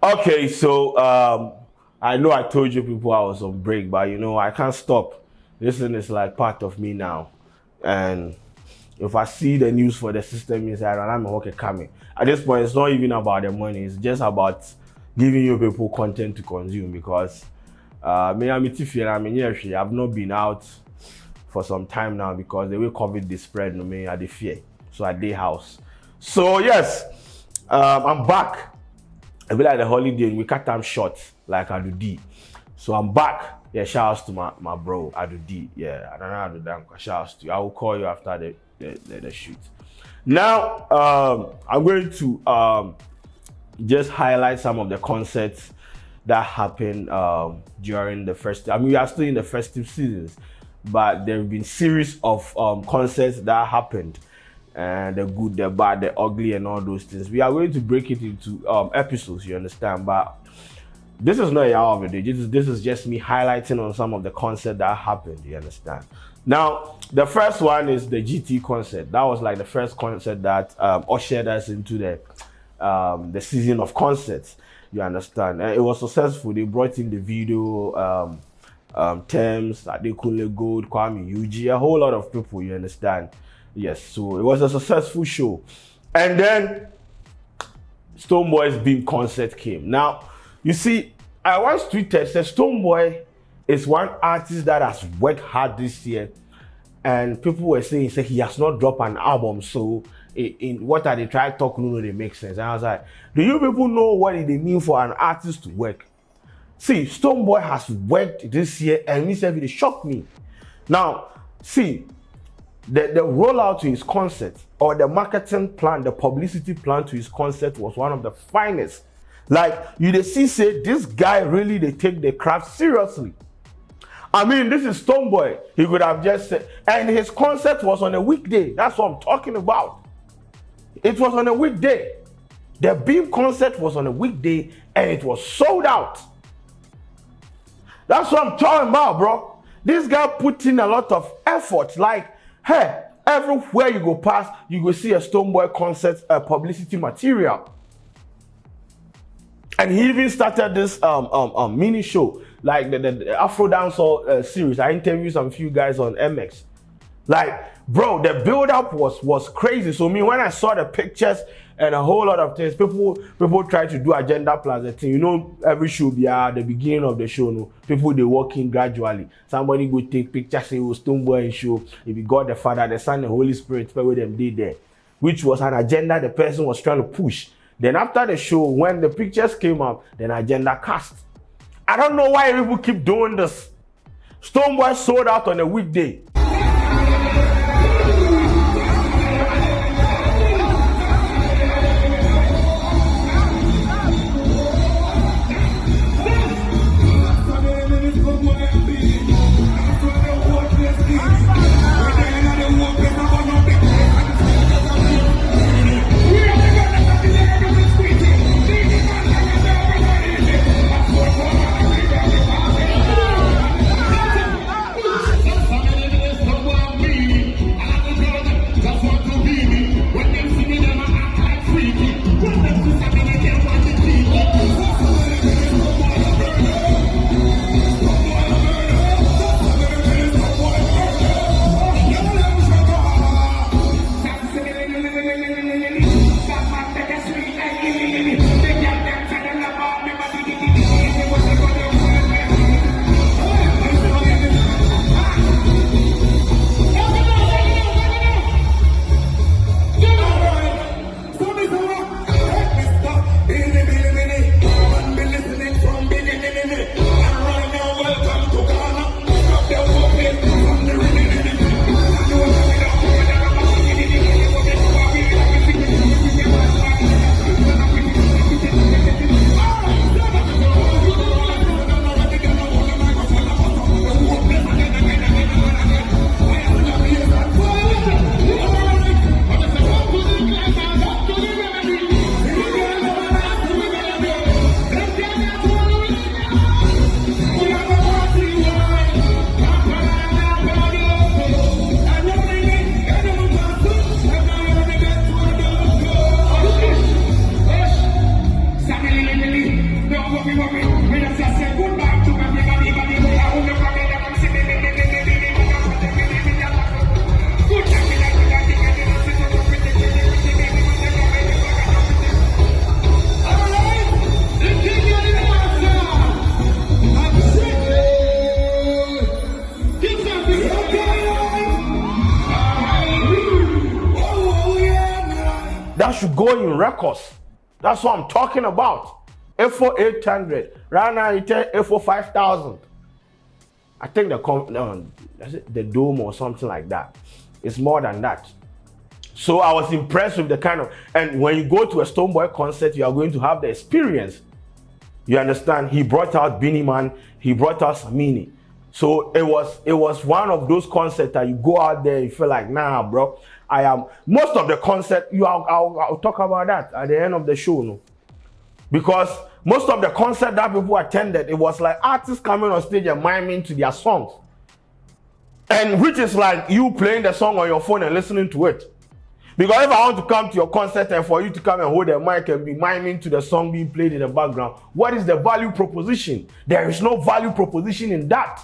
Okay, so I know I told you people I was on break, but I can't stop. This thing is like part of me now, and if I see the news for the system inside, and I'm okay coming. At this point, it's not even about the money; it's just about giving you people content to consume. Because I've not been out for some time now because the way COVID is spread, I dey fear, so I dey house. So yes, I'm back. I be like the holiday, we cut time short like I do D. So I'm back. Yeah, shout outs to my bro, I do D. Yeah, I don't know how to do that. Shout outs to you. I will call you after the shoot. Now, I'm going to just highlight some of the concerts that happened during the first. I mean, we are still in the festive seasons, but there have been series of concerts that happened. And the good, the bad, the ugly, and all those things. We are going to break it into episodes, you understand? But this is not a hour of a day. This is just me highlighting on some of the concerts that happened, you understand? Now, the first one is the GT concert. That was like the first concert that ushered us into the season of concerts, you understand? And it was successful. They brought in the video, Thames, Adekunle Gold, Kwame Yuji, a whole lot of people, you understand? Yes, so it was a successful show. And then Stonebwoy's Beam concert came. Now, you see, I once tweeted, said Stonebwoy is one artist that has worked hard this year. And people were saying, he has not dropped an album. So in what are they trying to talk, no, they make sense. And I was like, do you people know what it mean for an artist to work? See, Stonebwoy has worked this year and he said it shocked me. Now, see, the rollout to his concert or the marketing plan, the publicity plan to his concert was one of the finest. Like, you see, say this guy really, they take the craft seriously. I mean, this is Stonebwoy. He could have just said, and his concert was on a weekday. That's what I'm talking about. It was on a weekday. The Beam concert was on a weekday and it was sold out. That's what I'm talking about, bro. This guy put in a lot of effort. Like, hey, everywhere you go past, you go see a Stonebwoy concert publicity material. And he even started this mini show, like the Afro Dancehall series. I interviewed some few guys on MX. Like, bro, the build-up was crazy. So me, when I saw the pictures and a whole lot of things, people try to do agenda plus the thing. You know, every show be at the beginning of the show, no, people they walk in gradually. Somebody go take pictures, say, oh, Stonebwoy show. If you God the Father, the Son, the Holy Spirit, where them did there, which was an agenda the person was trying to push. Then after the show, when the pictures came up, then agenda cast. I don't know why people keep doing this. Stonebwoy sold out on a weekday. should go in records. That's what I'm talking about. A4 800. Right now you tell A4 5,000. I think the dome or something like that. It's more than that. So I was impressed with the kind of, and when you go to a Stonebwoy concert, you are going to have the experience. You understand? He brought out Beanie Man, he brought out Samini. So it was one of those concerts that you go out there, you feel like, nah, bro. Most of the concert, I'll talk about that at the end of the show, no? Because most of the concert that people attended, it was like artists coming on stage and miming to their songs. And which is like you playing the song on your phone and listening to it. Because if I want to come to your concert and for you to come and hold the mic and be miming to the song being played in the background, what is the value proposition? There is no value proposition in that.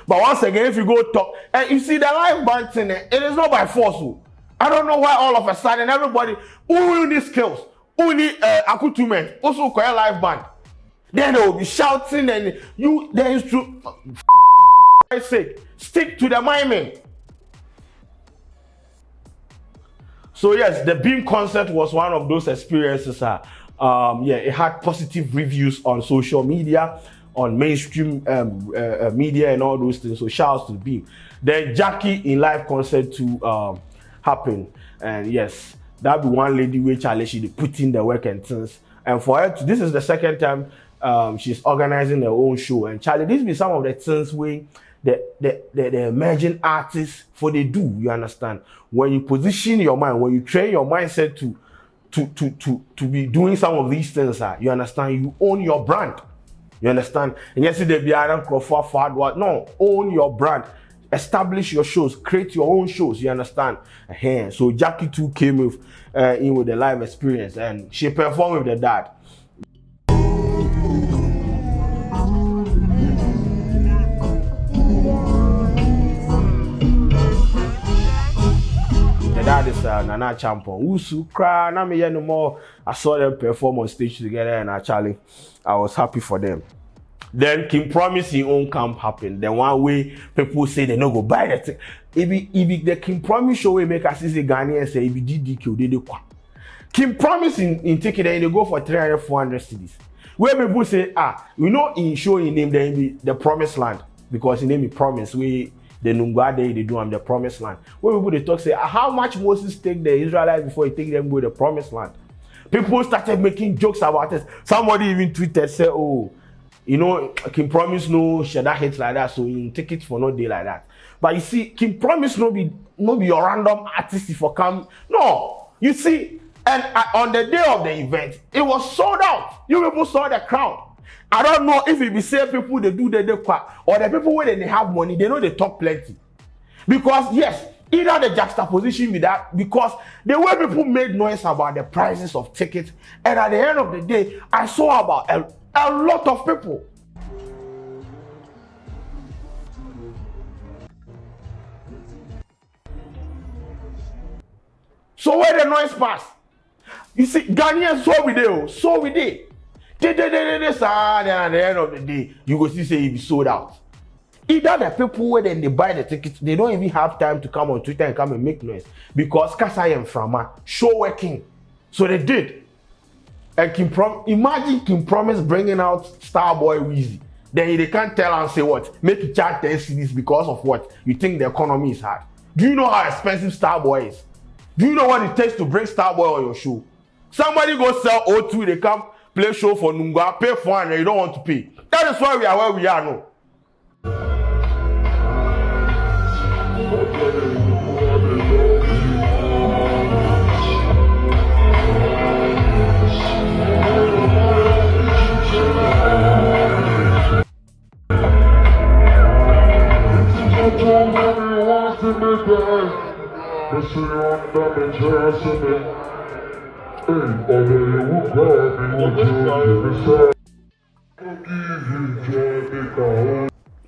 But once again, if you go talk, and you see the live band thing, it is not by force. I don't know why all of a sudden everybody, who need skills, who need accoutrement, also call live band. Then they will be shouting and the instrument, for sake, stick to the miming. So yes, the Beam concert was one of those experiences. It had positive reviews on social media, on mainstream media and all those things. So shout out to the Beam. Then Jackie in live concert to happen. And yes, that be one lady which she put in the work and things. And for her, this is the second time she's organizing her own show. And Charlie, this be some of the things where the emerging artists for they do, you understand? When you position your mind, when you train your mindset to be doing some of these things, you understand? You own your brand. You understand? And yes, they be Aaron Crawford, Kwadwo. No, own your brand. Establish your shows, create your own shows, you understand? So Jackie too came in with the live experience and she performed with the dad. That is Nana Champon. Usu cry, na me no more. I saw them perform on stage together and actually I was happy for them. Then Kim Promise in own camp happened. Then one way people say they no go buy that thing. If the Kim Promise show we make us see Ghanaians say if DDQ they do kwa. Kim Promise in ticket and they go for 300 400 cedis. Where people say in show in name the Promised Land because in name is Promise we. The Nungwa Day they do on the Promised Land. When people they talk say how much Moses take the Israelites before he take them go to the Promised Land. People started making jokes about it. Somebody even tweeted say, oh, Kim Promise no share that hate like that, so you take it for no day like that. But you see, Kim Promise no be your random artist if you come. No, you see, and on the day of the event, it was sold out. You people saw the crowd. I don't know if it be say people they do the qua or the people when they have money, they know they talk plenty. Because yes, either the juxtaposition with that, because the way people made noise about the prices of tickets, and at the end of the day, I saw about a lot of people. So where the noise pass? You see, Ghanaians so we did. At the end of the day, you go see say it be sold out. Either the people when they buy the tickets, they don't even have time to come on Twitter and come and make noise because Kasai and Frama show working. So they did. And imagine Kim Promise bringing out Starboy Weezy. Then they can't tell and say what? Make you charge 10 CDs because of what? You think the economy is hard. Do you know how expensive Starboy is? Do you know what it takes to bring Starboy on your show? Somebody go sell O2, they come play show for Nungwa, pay 400, you don't want to pay. That is why we are where we are now.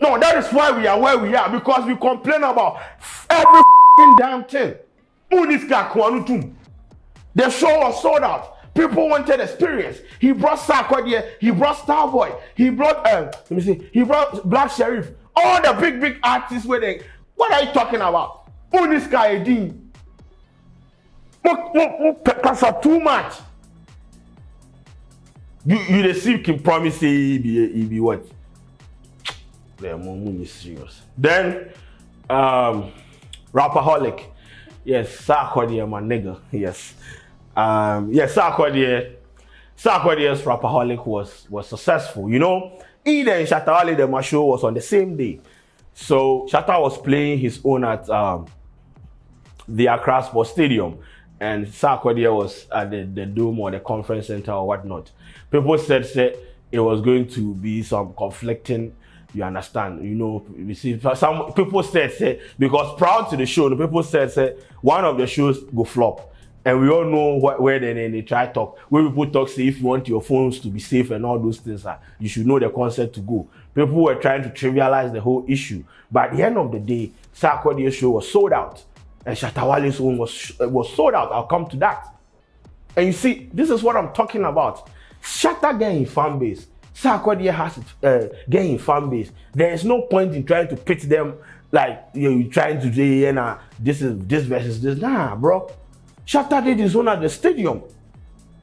No, that is why we are where we are, because we complain about every damn thing. The show was sold out. People wanted experience. He brought Kwadwo, he brought Starboy, he brought he brought Black Sheriff. All the big artists were there. What are you talking about? Who this guy is doing? Pastor too much. You receive can promise he be what? The moment is serious. Then Rapperholic. Yes, Sarkodie, my nigga. Yes. Yes, Sarkodie's Rapperholic was successful. You know, either in Shatta Wale, the show was on the same day. So Shatta was playing his own at the Accra Sports Stadium, and Sarkodie was at the Dome or the conference center or whatnot. People said it was going to be some conflicting. You understand? You know, you see, some people said because prior to the show, the people said one of the shows go flop, and we all know where they try to talk. When people talk, say if you want your phones to be safe and all those things, you should know the concept to go. People were trying to trivialize the whole issue, but at the end of the day, Sarkodie's show was sold out, and Shatta Wale's own was sold out. I'll come to that. And you see, this is what I'm talking about. Shatta getting fan base. Sarkodie has getting fan base. There is no point in trying to pit them like you're trying to say, this is this versus this. Nah, bro. Shatta did his own at the stadium.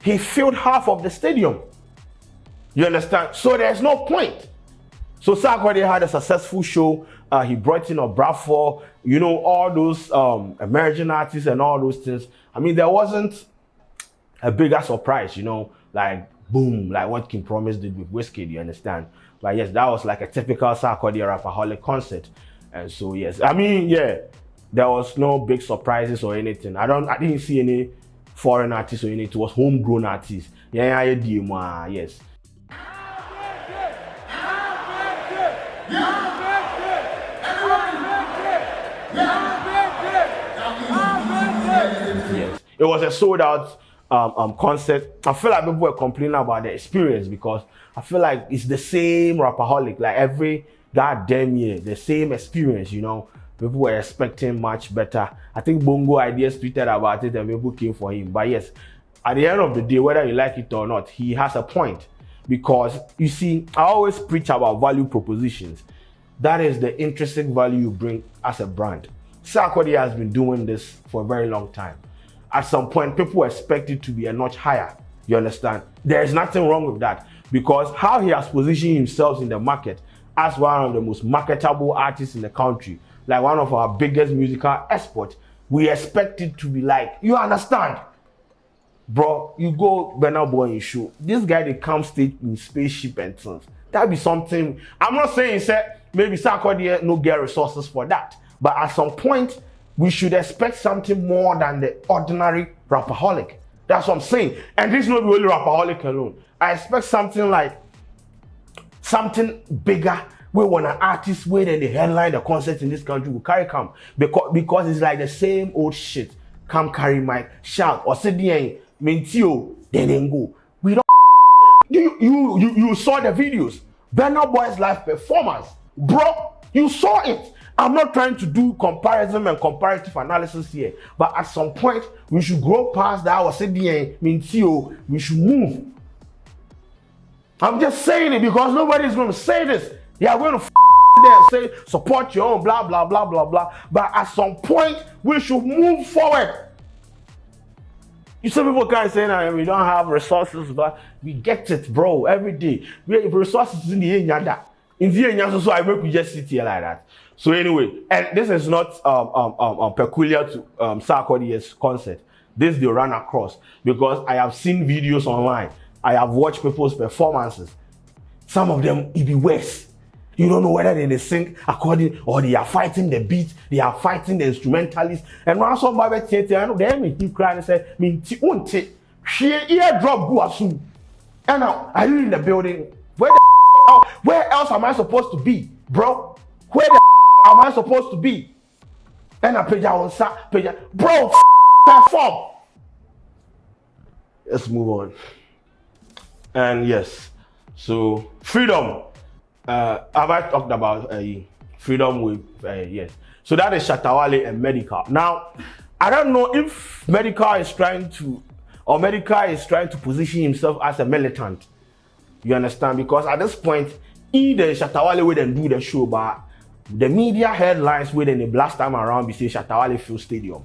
He filled half of the stadium. You understand? So there's no point. So Sarkodie had a successful show. He brought in a Bradford, you know, all those emerging artists and all those things. I mean, there wasn't a bigger surprise, you know, like boom, like what King Promise did with Whiskey, you understand? But yes, that was like a typical Sarkodie Rapperholic concert. And so yes, I mean, yeah, there was no big surprises or anything. I didn't see any foreign artists or anything. It was homegrown artists. Yeah, yes. Yes, it was a sold out concert. I feel like people were complaining about the experience because I feel like it's the same Rapperholic, like every goddamn year, the same experience, you know. People were expecting much better. I think Bongo Ideas tweeted about it and people came for him. But yes, at the end of the day, whether you like it or not, he has a point. Because you see, I always preach about value propositions. That is the intrinsic value you bring as a brand. Sarkodie has been doing this for a very long time. At some point, people expect it to be a notch higher. You understand? There is nothing wrong with that. Because how he has positioned himself in the market as one of the most marketable artists in the country, like one of our biggest musical exports, we expect it to be like, you understand? Bro, you go Burna Boy and show. This guy, they come stage in spaceship and things. That'd be something. I'm not saying, maybe Sarkodie no get resources for that. But at some point, we should expect something more than the ordinary Rapperholic. That's what I'm saying. And this is not really Rapperholic alone. I expect something like something bigger. We want an artist where then the headline the concert in this country will carry come. Because it's like the same old shit. Come carry mic, shout, or say the mentio, then go. We don't. You saw the videos. Burna Boy's live performance. Bro, you saw it. I'm not trying to do comparison and comparative analysis here, but at some point we should grow past that. Or say the mentio, we should move. I'm just saying it because nobody's going to say this. They are going to there and say support your own blah blah blah blah blah. But at some point we should move forward. You see people kind of saying we don't have resources, but we get it, bro. Every day we have resources in the end. In the end, so I make we just sit here like that. So anyway, and this is not peculiar to Sarkodie's concert. This they run across because I have seen videos online. I have watched people's performances. Some of them it be worse. You don't know whether they sing according or they are fighting the beat, they are fighting the instrumentalists. And when somebody theater, I know they make him cry and say, "Me unti, she ear drop go asu." And now are you in the building? Where else am I supposed to be, bro? Where the am I supposed to be? And I pay on bro, perform. Let's move on. And yes, so freedom. Have I talked about freedom with yes? So that is Shatta Wale and Medical. Now, I don't know if Medical is trying to position himself as a militant. You understand? Because at this point, either Shatta Wale will then do the show, but the media headlines will then the last time around be say Shatta Wale fill stadium.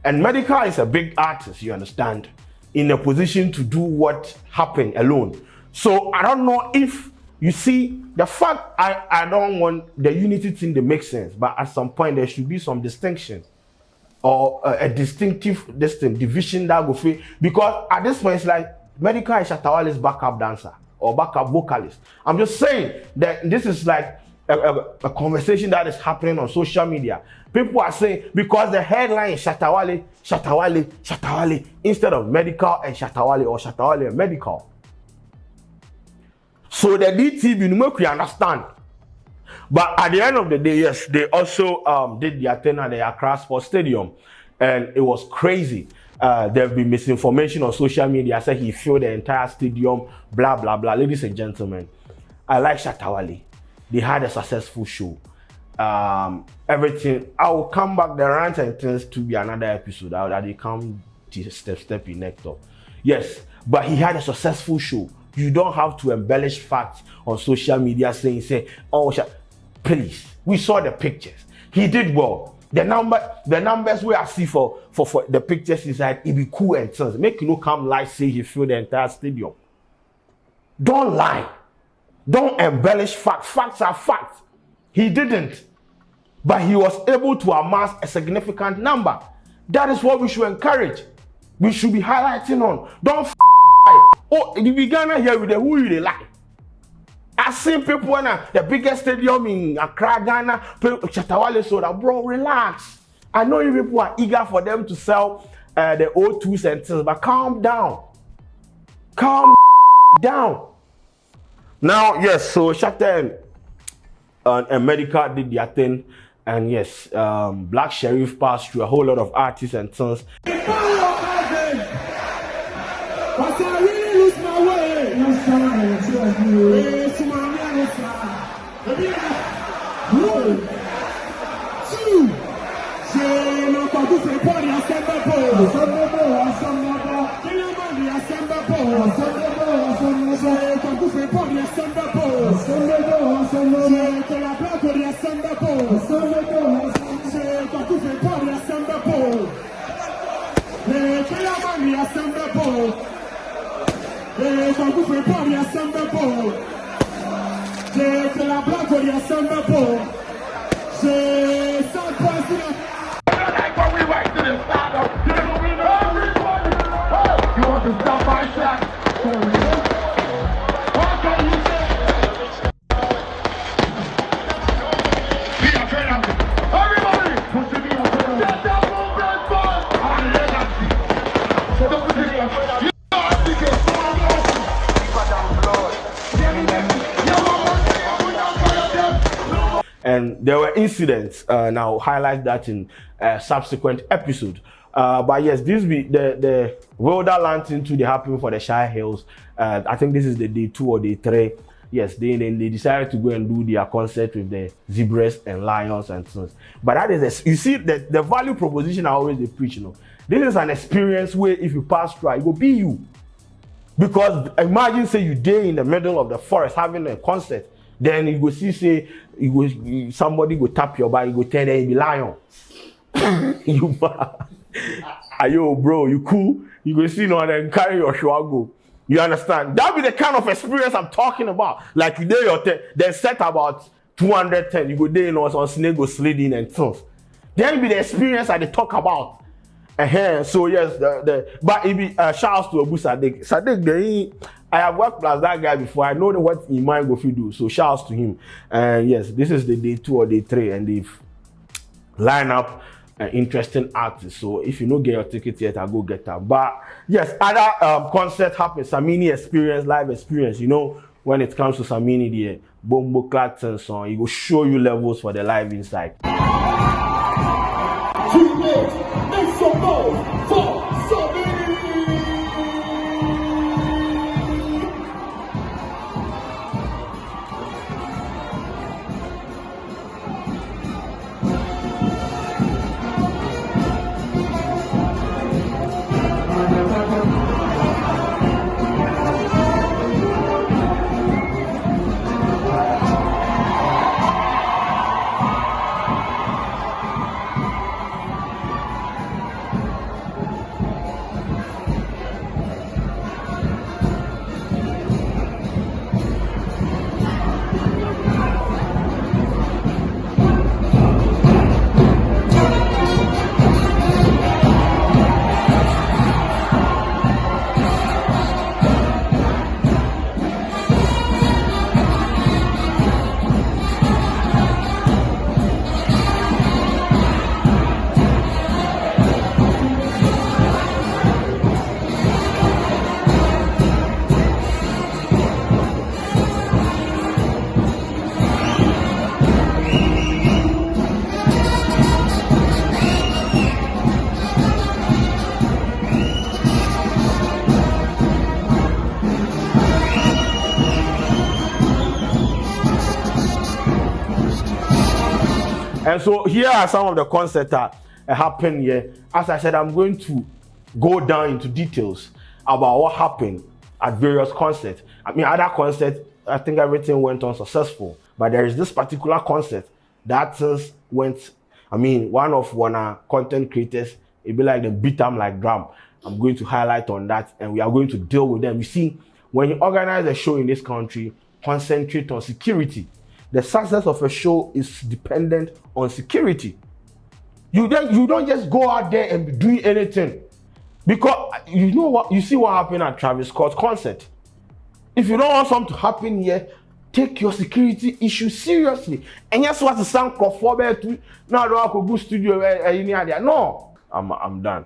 And Medical is a big artist, you understand, in a position to do what happened alone. So I don't know if you see the fact I don't want the unity thing to make sense, but at some point there should be some distinction or a distinctive division that go fit, because at this point it's like Medical is Shatawale's backup dancer or backup vocalist. I'm just saying that this is like a conversation that is happening on social media. People are saying because the headline is Shatawale, Shatawale, Shatawale instead of Medical and Shatawale or Shatawale and Medical. So the DTV, you make we understand. But at the end of the day, yes, they also did their thing at the Accra Sports Stadium, and it was crazy. There have been misinformation on social media. I said he filled the entire stadium, blah, blah, blah. Ladies and gentlemen, I like Shatawale. They had a successful show. Everything. I will come back the rant and things to be another episode. That they come to step in nectar. Yes, but he had a successful show. You don't have to embellish facts on social media saying, oh, please. We saw the pictures. He did well. The numbers we are see for the pictures inside, it be cool and things. Make you no come lie, say he filled the entire stadium. Don't lie. Don't embellish facts. Facts are facts. He didn't. But he was able to amass a significant number. That is what we should encourage. We should be highlighting on. Don't lie. Oh, the beginner here with the who you they lie. I seen people in the biggest stadium in Accra, Ghana, Shatawale soda, bro, relax. I know you people are eager for them to sell the O2 and things, but calm down. Calm down. Now, yes, so Sheldon and Medical did their thing, and yes, Black Sheriff passed through a whole lot of artists and things. And there were incidents. Now highlight that in subsequent episode. But yes, this be the Wilder thing to the happening for the Shire Hills. I think this is the day 2 or day 3. Yes, they decided to go and do their concert with the zebras and lions and things. But that is you see the value proposition I always preach. You know, this is an experience where if you pass through, it will be you. Because imagine say you day in the middle of the forest having a concert. Then you go see, say, somebody go tap your body, go tell them you be lion. You ayo, bro, you cool? You go see no and then carry your go. You understand? That be the kind of experience I'm talking about. Like you day your then set about 210, you go there, you know, on snake go sliding and things. Then be the experience that they talk about. So yes, but it be shouts to Abu Sadiq. Sadiq, I have worked plus that guy before. I know what he might go to do. So shouts to him. And yes, this is the day 2 or day 3, and they've lined up an interesting artist. So if you don't get your ticket yet, I'll go get them. But yes, other concert happen. Samini experience, live experience. You know, when it comes to Samini, the Bombo Clapton song, he will show you levels for the live inside. Make some noise for Samini. And so here are some of the concerts that happened here. As I said, I'm going to go down into details about what happened at various concerts. I mean, other concerts, I think everything went on successful, but there is this particular concert that went. I mean, one of content creators, it be like the beat them like drum. I'm going to highlight on that, and we are going to deal with them. You see, when you organize a show in this country, concentrate on security. The success of a show is dependent on security. You don't just go out there and be doing anything, because you know what, you see what happened at Travis Scott's concert. If you don't want something to happen here, take your security issue seriously. And yes, what the sound for to now I go studio no, I'm done.